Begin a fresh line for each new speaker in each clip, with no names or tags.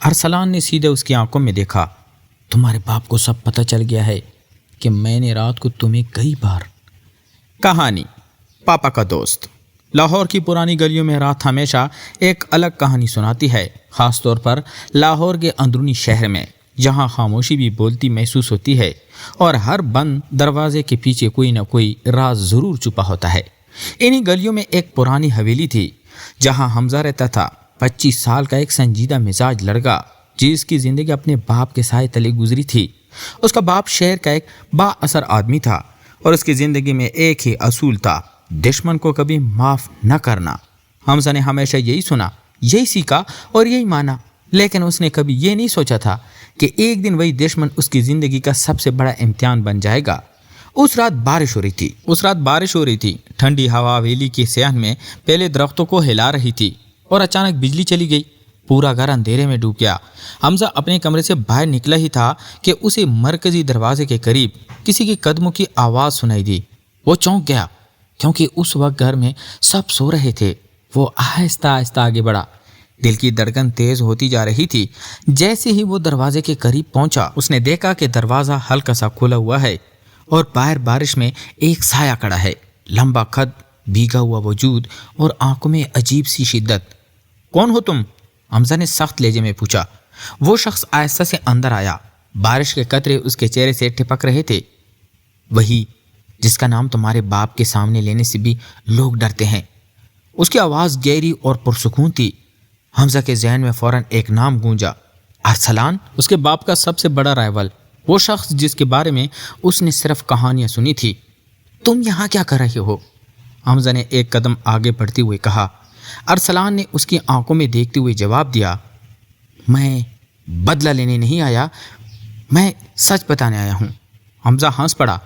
ارسلان نے سیدھے اس کی آنکھوں میں دیکھا۔ تمہارے باپ کو سب پتہ چل گیا ہے کہ میں نے رات کو تمہیں کئی بار۔ کہانی پاپا کا دوست۔ لاہور کی پرانی گلیوں میں رات ہمیشہ ایک الگ کہانی سناتی ہے، خاص طور پر لاہور کے اندرونی شہر میں، جہاں خاموشی بھی بولتی محسوس ہوتی ہے اور ہر بند دروازے کے پیچھے کوئی نہ کوئی راز ضرور چھپا ہوتا ہے۔ انہی گلیوں میں ایک پرانی حویلی تھی جہاں حمزہ رہتا تھا، 25 سال کا ایک سنجیدہ مزاج لڑکا جس کی زندگی اپنے باپ کے سائے تلے گزری تھی۔ اس کا باپ شہر کا ایک با اثر آدمی تھا اور اس کی زندگی میں ایک ہی اصول تھا، دشمن کو کبھی معاف نہ کرنا۔ حمزہ نے ہمیشہ یہی سنا، یہی سیکھا اور یہی مانا، لیکن اس نے کبھی یہ نہیں سوچا تھا کہ ایک دن وہی دشمن اس کی زندگی کا سب سے بڑا امتحان بن جائے گا۔ اس رات بارش ہو رہی تھی۔ ٹھنڈی ہوا حویلی کے صحن میں پہلے درختوں کو ہلا رہی تھی اور اچانک بجلی چلی گئی۔ پورا گھر اندھیرے میں ڈوب گیا۔ حمزہ اپنے کمرے سے باہر نکلا ہی تھا کہ اسے مرکزی دروازے کے قریب کسی کے قدموں کی آواز سنائی دی۔ وہ چونک گیا کیونکہ اس وقت گھر میں سب سو رہے تھے۔ وہ آہستہ آہستہ آگے بڑھا، دل کی دھڑکن تیز ہوتی جا رہی تھی۔ جیسے ہی وہ دروازے کے قریب پہنچا، اس نے دیکھا کہ دروازہ ہلکا سا کھلا ہوا ہے اور باہر بارش میں ایک سایہ کھڑا ہے، لمبا قد، بھیگا ہوا وجود اور آنکھوں میں عجیب سی شدت۔ کون ہو تم؟ حمزہ نے سخت لہجے میں پوچھا۔ وہ شخص آہستہ سے اندر آیا، بارش کے قطرے اس کے چہرے سے ٹپک رہے تھے۔ وہی جس کا نام تمہارے باپ کے سامنے لینے سے بھی لوگ ڈرتے ہیں۔ اس کی آواز گہری اور پرسکون تھی۔ حمزہ کے ذہن میں فوراً ایک نام گونجا، ارسلان، اس کے باپ کا سب سے بڑا رائیول، وہ شخص جس کے بارے میں اس نے صرف کہانیاں سنی تھی۔ تم یہاں کیا کر رہے ہو؟ حمزہ نے ایک قدم آگے بڑھتے ہوئے کہا۔ ارسلان نے اس کی آنکھوں میں دیکھتے ہوئے جواب دیا، میں بدلہ لینے نہیں آیا، میں سچ بتانے آیا ہوں۔ حمزہ ہنس پڑا،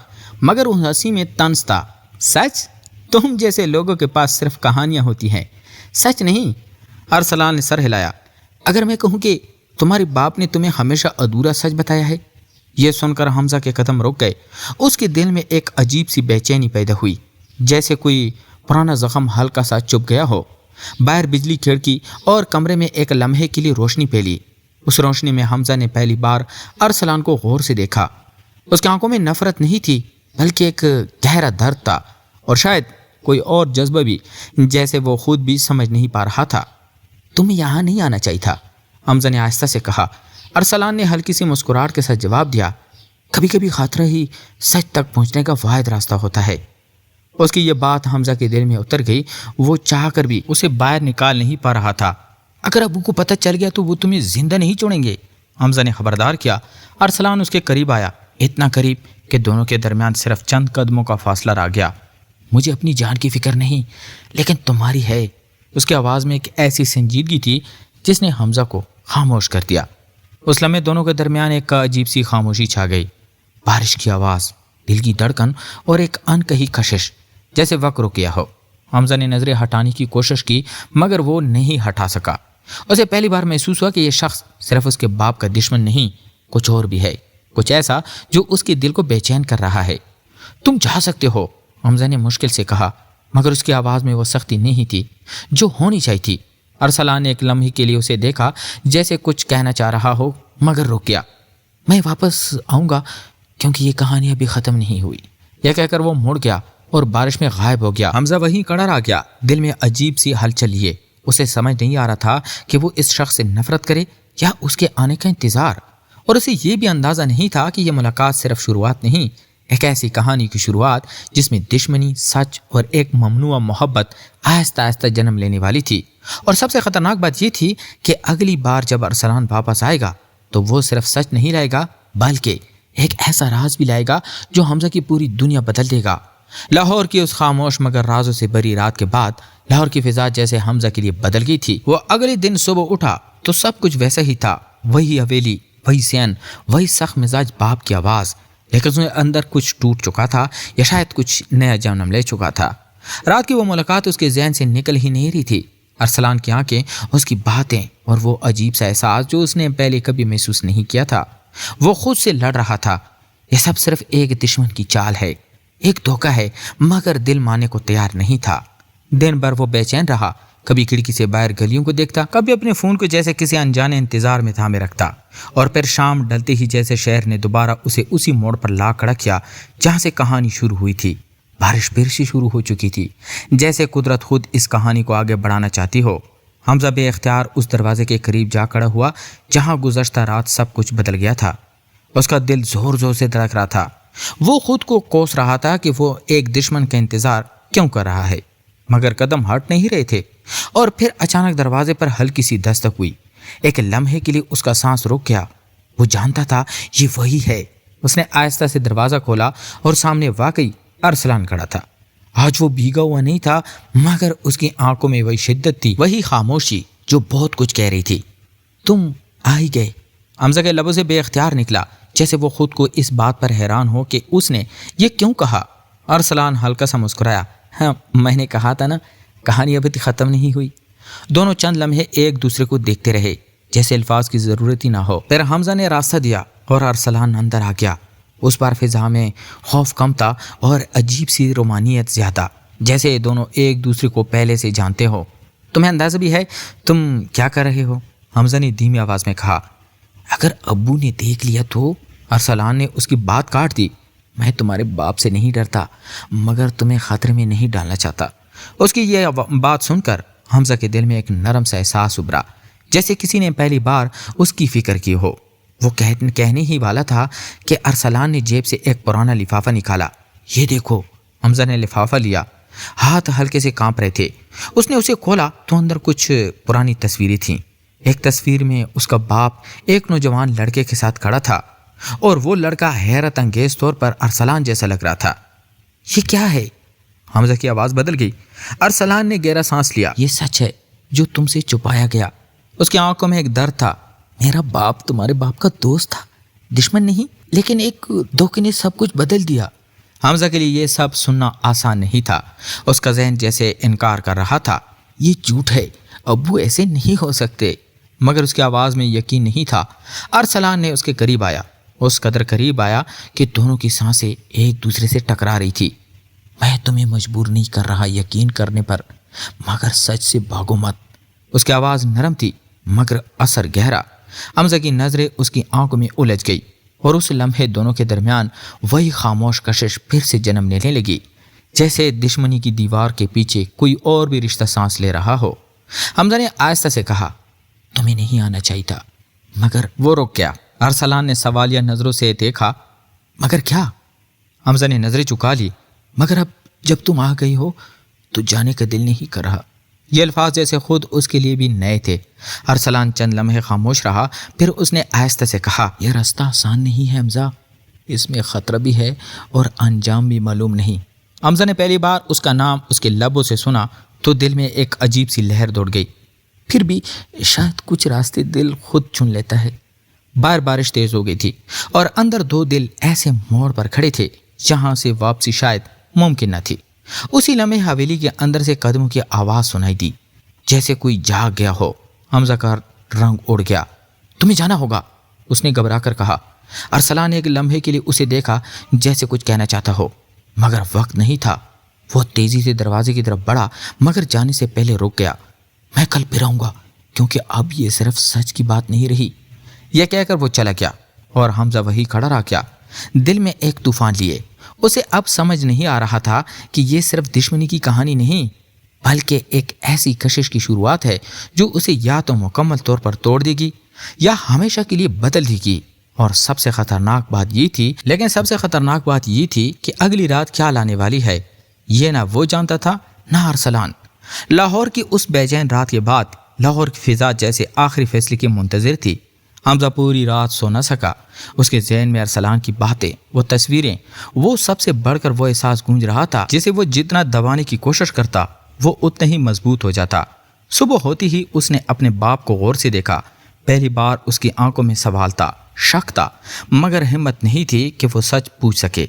مگر اس ہنسی میں طنز تھا۔ سچ؟ تم جیسے لوگوں کے پاس صرف کہانیاں ہوتی ہیں، سچ نہیں؟ ارسلان نے سر ہلایا۔ اگر میں کہوں کہ تمہارے باپ نے تمہیں ہمیشہ ادھورا سچ بتایا ہے؟ یہ سن کر حمزہ کے قدم رک گئے۔ اس کے دل میں ایک عجیب سی بے چینی پیدا ہوئی، جیسے کوئی پرانا زخم ہلکا سا چپ گیا ہو۔ باہر بجلی کھڑکی اور کمرے میں ایک لمحے کے لیے روشنی پھیلی۔ اس روشنی میں حمزہ نے پہلی بار ارسلان کو غور سے دیکھا۔ اس کی آنکھوں میں نفرت نہیں تھی، بلکہ ایک گہرا درد تھا اور شاید کوئی اور جذبہ بھی، جیسے وہ خود بھی سمجھ نہیں پا رہا تھا۔ تمہیں یہاں نہیں آنا چاہیے تھا، حمزہ نے آہستہ سے کہا۔ ارسلان نے ہلکی سی مسکراہٹ کے ساتھ جواب دیا، کبھی کبھی خاطرہ ہی سچ تک پہنچنے کا واحد راستہ ہوتا ہے۔ اس کی یہ بات حمزہ کے دل میں اتر گئی۔ وہ چاہ کر بھی اسے باہر نکال نہیں پا رہا تھا۔ اگر ابو کو پتہ چل گیا تو وہ تمہیں زندہ نہیں چھوڑیں گے، حمزہ نے خبردار کیا۔ ارسلان اس کے قریب آیا، اتنا قریب کہ دونوں کے درمیان صرف چند قدموں کا فاصلہ رہ گیا۔ مجھے اپنی جان کی فکر نہیں، لیکن تمہاری ہے۔ اس کی آواز میں ایک ایسی سنجیدگی تھی جس نے حمزہ کو خاموش کر دیا۔ اس لمحے دونوں کے درمیان ایک عجیب سی خاموشی چھا گئی۔ بارش کی آواز، دل کی دھڑکن اور ایک انکہی کشش، جیسے وقت رک گیا ہو۔ حمزہ نے نظریں ہٹانے کی کوشش کی مگر وہ نہیں ہٹا سکا۔ اسے پہلی بار محسوس ہوا کہ یہ شخص صرف اس کے باپ کا دشمن نہیں، کچھ اور بھی ہے، کچھ ایسا جو اس کے دل کو بے چین کر رہا ہے۔ تم جا سکتے ہو، حمزہ نے مشکل سے کہا، مگر اس کی آواز میں وہ سختی نہیں تھی جو ہونی چاہیے تھی۔ ارسلان نے ایک لمحے کے لیے اسے دیکھا، جیسے کچھ کہنا چاہ رہا ہو مگر رک گیا۔ میں واپس آؤں گا کیونکہ یہ کہانی ابھی ختم نہیں ہوئی، یہ کہہ کر وہ مڑ گیا اور بارش میں غائب ہو گیا۔ حمزہ وہیں کھڑا رہ گیا، دل میں عجیب سی ہلچل لیے۔ اسے سمجھ نہیں آ رہا تھا کہ وہ اس شخص سے نفرت کرے یا اس کے آنے کا انتظار، اور اسے یہ بھی اندازہ نہیں تھا کہ یہ ملاقات صرف شروعات نہیں، ایک ایسی کہانی کی شروعات جس میں دشمنی، سچ اور ایک ممنوع محبت آہستہ آہستہ جنم لینے والی تھی۔ اور سب سے خطرناک بات یہ تھی کہ اگلی بار جب ارسلان واپس آئے گا تو وہ صرف سچ نہیں لائے گا، بلکہ ایک ایسا راز بھی لائے گا جو حمزہ کی پوری دنیا بدل دے گا۔ لاہور کی اس خاموش مگر رازوں سے بھری رات کے بعد لاہور کی فضا جیسے حمزہ کے لیے بدل گئی تھی۔ وہ اگلے دن صبح اٹھا تو سب کچھ ویسا ہی تھا، وہی حویلی، وہی صحن، وہی سخت مزاج باپ کی آواز، لیکن اس میں اندر کچھ ٹوٹ چکا تھا یا شاید کچھ نیا جنم لے چکا تھا۔ رات کی وہ ملاقات اس کے ذہن سے نکل ہی نہیں رہی تھی۔ ارسلان کی آنکھیں، اس کی باتیں اور وہ عجیب سا احساس جو اس نے پہلے کبھی محسوس نہیں کیا تھا، وہ خود سے لڑ رہا تھا۔ یہ سب صرف ایک دشمن کی چال ہے، ایک دھوکہ ہے، مگر دل ماننے کو تیار نہیں تھا۔ دن بھر وہ بے چین رہا، کبھی کھڑکی سے باہر گلیوں کو دیکھتا، کبھی اپنے فون کو جیسے کسی انجانے انتظار میں تھامے رکھتا، اور پھر شام ڈلتے ہی جیسے شہر نے دوبارہ اسے اسی موڑ پر لا کھڑا کیا جہاں سے کہانی شروع ہوئی تھی۔ بارش پھر سے شروع ہو چکی تھی، جیسے قدرت خود اس کہانی کو آگے بڑھانا چاہتی ہو۔ حمزہ بے اختیار اس دروازے کے قریب جا کھڑا ہوا جہاں گزشتہ رات سب کچھ بدل گیا تھا۔ اس کا دل زور زور سے دھڑک رہا تھا۔ وہ خود کو کوس رہا تھا کہ وہ ایک دشمن کا انتظار کیوں کر رہا ہے، مگر قدم ہٹ نہیں رہے تھے۔ اور پھر اچانک دروازے پر ہلکی سی دستک ہوئی۔ ایک لمحے کے لیے اس کا سانس رک گیا۔ وہ جانتا تھا یہ وہی ہے۔ اس نے آہستہ سے دروازہ کھولا اور سامنے واقعی ارسلان کھڑا تھا۔ آج وہ بھیگا ہوا نہیں تھا، مگر اس کی آنکھوں میں وہی شدت تھی، وہی خاموشی جو بہت کچھ کہہ رہی تھی۔ تم آ ہی گئے، حمزہ کے لبوں سے بے اختیار نکلا، جیسے وہ خود کو اس بات پر حیران ہو کہ اس نے یہ کیوں کہا۔ ارسلان ہلکا سا مسکرایا۔ ہاں، میں نے کہا تھا نا، کہانی ابھی ختم نہیں ہوئی۔ دونوں چند لمحے ایک دوسرے کو دیکھتے رہے، جیسے الفاظ کی ضرورت ہی نہ ہو۔ پھر حمزہ نے راستہ دیا اور ارسلان اندر آ گیا۔ اس بار فضا میں خوف کم تھا اور عجیب سی رومانیت زیادہ، جیسے دونوں ایک دوسرے کو پہلے سے جانتے ہو۔ تمہیں اندازہ بھی ہے تم کیا کر رہے ہو؟ حمزہ نے دھیمی آواز میں کہا۔ اگر ابو نے دیکھ لیا تو؟ ارسلان نے اس کی بات کاٹ دی۔ میں تمہارے باپ سے نہیں ڈرتا، مگر تمہیں خطرے میں نہیں ڈالنا چاہتا۔ اس کی یہ بات سن کر حمزہ کے دل میں ایک نرم سا احساس ابھرا، جیسے کسی نے پہلی بار اس کی فکر کی ہو۔ وہ کہنے ہی والا تھا کہ ارسلان نے جیب سے ایک پرانا لفافہ نکالا۔ یہ دیکھو۔ حمزہ نے لفافہ لیا، ہاتھ ہلکے سے کانپ رہے تھے۔ اس نے اسے کھولا تو اندر کچھ پرانی تصویریں تھیں۔ ایک تصویر میں اس کا باپ ایک نوجوان لڑکے کے ساتھ کھڑا تھا، اور وہ لڑکا حیرت انگیز طور پر ارسلان جیسا لگ رہا تھا۔ یہ کیا ہے؟ حمزہ کی آواز بدل گئی۔ ارسلان نے گہرا سانس لیا۔ یہ سچ ہے جو تم سے چھپایا گیا۔ اس کی آنکھوں میں ایک درد تھا۔ میرا باپ تمہارے باپ کا دوست تھا، دشمن نہیں، لیکن ایک دھوکے نے سب کچھ بدل دیا۔ حمزہ کے لیے یہ سب سننا آسان نہیں تھا۔ اس کا ذہن جیسے انکار کر رہا تھا۔ یہ جھوٹ ہے، ابو ایسے نہیں ہو سکتے، مگر اس کی آواز میں یقین نہیں تھا۔ ارسلان نے اس کے قریب آیا، اس قدر قریب آیا کہ دونوں کی سانسیں ایک دوسرے سے ٹکرا رہی تھی۔ میں تمہیں مجبور نہیں کر رہا یقین کرنے پر، مگر سچ سے بھاگو مت۔ اس کی آواز نرم تھی مگر اثر گہرا۔ حمزہ کی نظریں اس کی آنکھوں میں الجھ گئی، اور اس لمحے دونوں کے درمیان وہی خاموش کشش پھر سے جنم لینے لگی، جیسے دشمنی کی دیوار کے پیچھے کوئی اور بھی رشتہ سانس لے رہا ہو۔ حمزہ نے آہستہ سے کہا، تمہیں نہیں آنا چاہیے تھا، مگر وہ رک گیا۔ ارسلان نے سوالیہ نظروں سے دیکھا۔ مگر کیا؟ حمزہ نے نظریں چکا لی۔ مگر اب جب تم آ گئی ہو تو جانے کا دل نہیں کر رہا۔ یہ الفاظ جیسے خود اس کے لیے بھی نئے تھے۔ ارسلان چند لمحے خاموش رہا، پھر اس نے آہستہ سے کہا، یہ راستہ آسان نہیں ہے حمزہ، اس میں خطرہ بھی ہے اور انجام بھی معلوم نہیں۔ حمزہ نے پہلی بار اس کا نام اس کے لبوں سے سنا تو دل میں ایک عجیب سی لہر دوڑ گئی۔ پھر بھی شاید کچھ راستے دل خود چن لیتا ہے۔ باہر بارش تیز ہو گئی تھی، اور اندر دو دل ایسے موڑ پر کھڑے تھے جہاں سے واپسی شاید ممکن نہ تھی۔ اسی لمحے حویلی کے اندر سے قدموں کی آواز سنائی دی، جیسے کوئی جاگ گیا ہو۔ حمزہ کا رنگ اڑ گیا۔ تمہیں جانا ہوگا، اس نے گھبرا کر کہا۔ ارسلان نے ایک لمحے کے لیے اسے دیکھا، جیسے کچھ کہنا چاہتا ہو، مگر وقت نہیں تھا۔ وہ تیزی سے دروازے کی طرف بڑھا، مگر جانے سے پہلے رک گیا۔ میں کل پھر آؤں گا، کیونکہ اب یہ صرف سچ کی بات نہیں رہی۔ یہ کہہ کر وہ چلا گیا، اور حمزہ وہی کھڑا رہ گیا، دل میں ایک طوفان لیے۔ اسے اب سمجھ نہیں آ رہا تھا کہ یہ صرف دشمنی کی کہانی نہیں، بلکہ ایک ایسی کشش کی شروعات ہے جو اسے یا تو مکمل طور پر توڑ دے گی یا ہمیشہ کے لیے بدل دے گی۔ اور سب سے خطرناک بات یہ تھی کہ اگلی رات کیا لانے والی ہے، یہ نہ وہ جانتا تھا نہ ارسلان۔ لاہور کی اس بے چین رات کے بعد لاہور کی فضا جیسے آخری فیصلے کی منتظر تھی۔ حمزہ پوری رات سو نہ سکا۔ اس کے ذہن میں ارسلان کی باتیں، وہ تصویریں، وہ سب سے بڑھ کر وہ احساس گونج رہا تھا جسے وہ جتنا دبانے کی کوشش کرتا وہ اتنا ہی مضبوط ہو جاتا۔ صبح ہوتی ہی اس نے اپنے باپ کو غور سے دیکھا۔ پہلی بار اس کی آنکھوں میں سوال تھا، شک تھا، مگر ہمت نہیں تھی کہ وہ سچ پوچھ سکے۔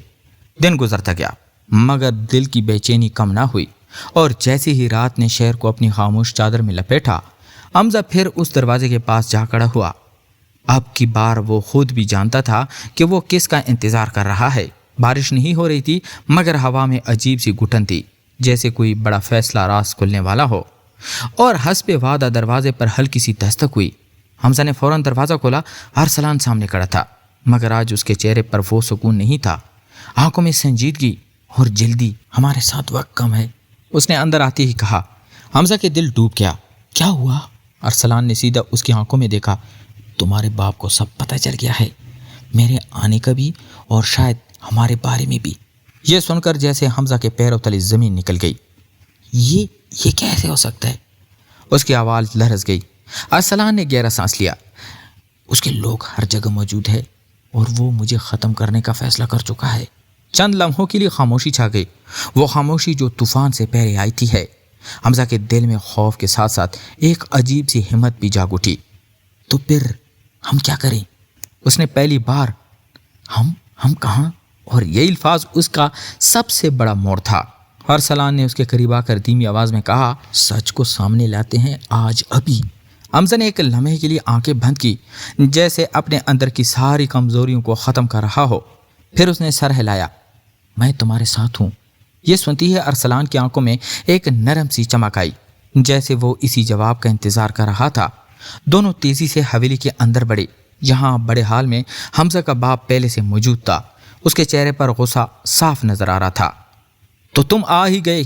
دن گزرتا گیا، مگر دل کی بے چینی کم نہ ہوئی، اور جیسے ہی رات نے شہر کو اپنی خاموش چادر میں لپیٹا، حمزہ پھر اس دروازے کے پاس جا کھڑا ہوا۔ اب کی بار وہ خود بھی جانتا تھا کہ وہ کس کا انتظار کر رہا ہے۔ بارش نہیں ہو رہی تھی، مگر ہوا میں عجیب سی گھٹن تھی، جیسے کوئی بڑا فیصلہ راز کھلنے والا ہو۔ اور حسب وعدہ دروازے پر ہلکی سی دستک ہوئی۔ حمزہ نے فوراً دروازہ کھولا۔ ارسلان سامنے کھڑا تھا، مگر آج اس کے چہرے پر وہ سکون نہیں تھا، آنکھوں میں سنجیدگی اور جلدی۔ ہمارے ساتھ وقت کم ہے، اس نے اندر آتے ہی کہا۔ حمزہ کے دل ڈوب گیا۔ کیا ہوا؟ ارسلان نے سیدھا اس کی آنکھوں میں دیکھا۔ تمہارے باپ کو سب پتہ چل گیا ہے، میرے آنے کا بھی اور شاید ہمارے بارے میں بھی۔ یہ سن کر جیسے حمزہ کے پیروں تلے زمین نکل گئی۔ یہ کیسے ہو سکتا ہے؟ اس کی آواز لرز گئی۔ ارسلان نے گہرا سانس لیا۔ اس کے لوگ ہر جگہ موجود ہے اور وہ مجھے ختم کرنے کا فیصلہ کر چکا ہے۔ چند لمحوں کے لیے خاموشی چھا گئی، وہ خاموشی جو طوفان سے پہلے آئی تھی ہے۔ حمزہ کے دل میں خوف کے ساتھ ساتھ ایک عجیب سی ہمت بھی جاگ اٹھی۔ تو پھر ہم کیا کریں؟ اس نے پہلی بار ہم کہاں؟ اور یہ الفاظ اس کا سب سے بڑا موڑ تھا۔ ارسلان نے اس کے قریب آ کر دھیمی آواز میں کہا، سچ کو سامنے لاتے ہیں آج ابھی۔ حمزہ نے ایک لمحے کے لیے آنکھیں بند کی، جیسے اپنے اندر کی ساری کمزوریوں کو ختم کر رہا ہو۔ پھر اس نے سر ہلایا۔ میں تمہارے ساتھ ہوں۔ یہ سنتی ہے ارسلان کی آنکھوں میں ایک نرم سی چمک آئی، جیسے وہ اسی جواب کا انتظار کر رہا تھا۔ دونوں تیزی سے حویلی کے اندر بڑھے، جہاں بڑے حال میں حمزہ کا باپ پہلے سے موجود تھا۔ اس کے چہرے پر غصہ صاف نظر آ رہا تھا۔ تو تم آ ہی گئے،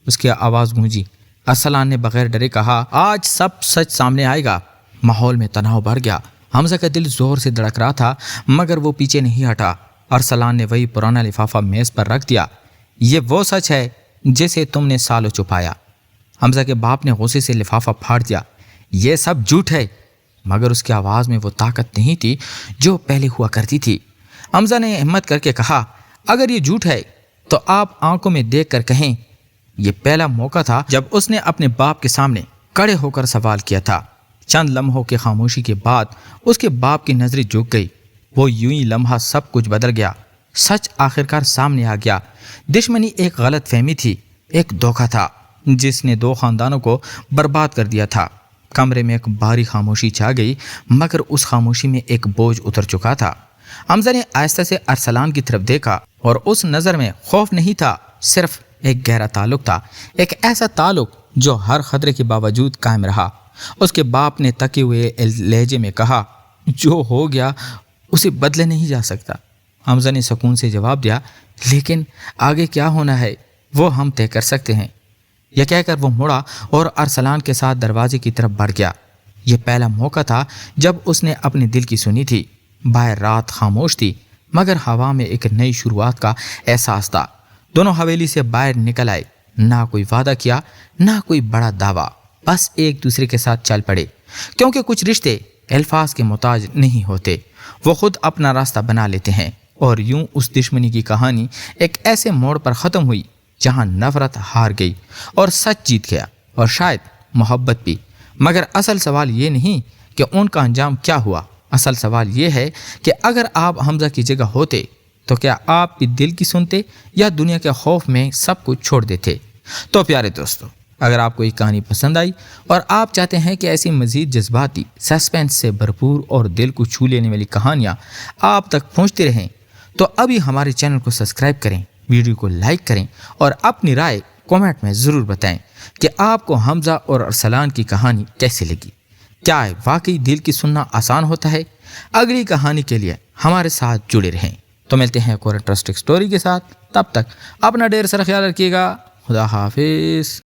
اس کی آواز گونجی۔ ارسلان نے بغیر ڈرے کہا، آج سب سچ سامنے آئے گا۔ ماحول میں تناؤ بڑھ گیا۔ حمزہ کا دل زور سے دھڑک رہا تھا، مگر وہ پیچھے نہیں ہٹا۔ ارسلان نے وہی پرانا لفافہ میز پر رکھ دیا۔ یہ وہ سچ ہے جسے تم نے سالوں چھپایا۔ حمزہ کے باپ نے غصے سے لفافہ پھاڑ دیا۔ یہ سب جھوٹ ہے، مگر اس کی آواز میں وہ طاقت نہیں تھی جو پہلے ہوا کرتی تھی۔ حمزہ نے ہمت کر کے کہا، اگر یہ جھوٹ ہے تو آپ آنکھوں میں دیکھ کر کہیں۔ یہ پہلا موقع تھا جب اس نے اپنے باپ کے سامنے کھڑے ہو کر سوال کیا تھا۔ چند لمحوں کی خاموشی کے بعد اس کے باپ کی نظریں جھک گئی۔ وہ یوں ہی لمحہ سب کچھ بدل گیا۔ سچ آخرکار سامنے آ گیا۔ دشمنی ایک غلط فہمی تھی، ایک دھوکہ تھا جس نے دو خاندانوں کو برباد کر دیا تھا۔ کمرے میں ایک بھاری خاموشی چھا گئی، مگر اس خاموشی میں ایک بوجھ اتر چکا تھا۔ حمزہ نے آہستہ سے ارسلان کی طرف دیکھا، اور اس نظر میں خوف نہیں تھا، صرف ایک گہرا تعلق تھا، ایک ایسا تعلق جو ہر خطرے کے باوجود قائم رہا۔ اس کے باپ نے تکے ہوئے لہجے میں کہا، جو ہو گیا اسے بدلے نہیں جا سکتا۔ حمزہ نے سکون سے جواب دیا، لیکن آگے کیا ہونا ہے وہ ہم طے کر سکتے ہیں۔ یہ کہہ کر وہ مڑا اور ارسلان کے ساتھ دروازے کی طرف بڑھ گیا۔ یہ پہلا موقع تھا جب اس نے اپنے دل کی سنی تھی۔ باہر رات خاموش تھی، مگر ہوا میں ایک نئی شروعات کا احساس تھا۔ دونوں حویلی سے باہر نکل آئے، نہ کوئی وعدہ کیا، نہ کوئی بڑا دعویٰ، بس ایک دوسرے کے ساتھ چل پڑے، کیونکہ کچھ رشتے الفاظ کے محتاج نہیں ہوتے، وہ خود اپنا راستہ بنا لیتے ہیں۔ اور یوں اس دشمنی کی کہانی ایک ایسے موڑ پر ختم ہوئی جہاں نفرت ہار گئی اور سچ جیت گیا، اور شاید محبت بھی۔ مگر اصل سوال یہ نہیں کہ ان کا انجام کیا ہوا، اصل سوال یہ ہے کہ اگر آپ حمزہ کی جگہ ہوتے تو کیا آپ بھی دل کی سنتے یا دنیا کے خوف میں سب کچھ چھوڑ دیتے؟ تو پیارے دوستو، اگر آپ کو یہ کہانی پسند آئی اور آپ چاہتے ہیں کہ ایسی مزید جذباتی، سسپینس سے بھرپور اور دل کو چھو لینے والی کہانیاں آپ تک پہنچتی رہیں، تو ابھی ہمارے چینل کو سبسکرائب کریں، ویڈیو کو لائک کریں اور اپنی رائے کامنٹ میں ضرور بتائیں کہ آپ کو حمزہ اور ارسلان کی کہانی کیسے لگی۔ کیا واقعی دل کی سننا آسان ہوتا ہے؟ اگلی کہانی کے لیے ہمارے ساتھ جڑے رہیں۔ تو ملتے ہیں ایک اور انٹرسٹنگ سٹوری کے ساتھ، تب تک اپنا ڈھیر سارا خیال رکھیے گا۔ خدا حافظ۔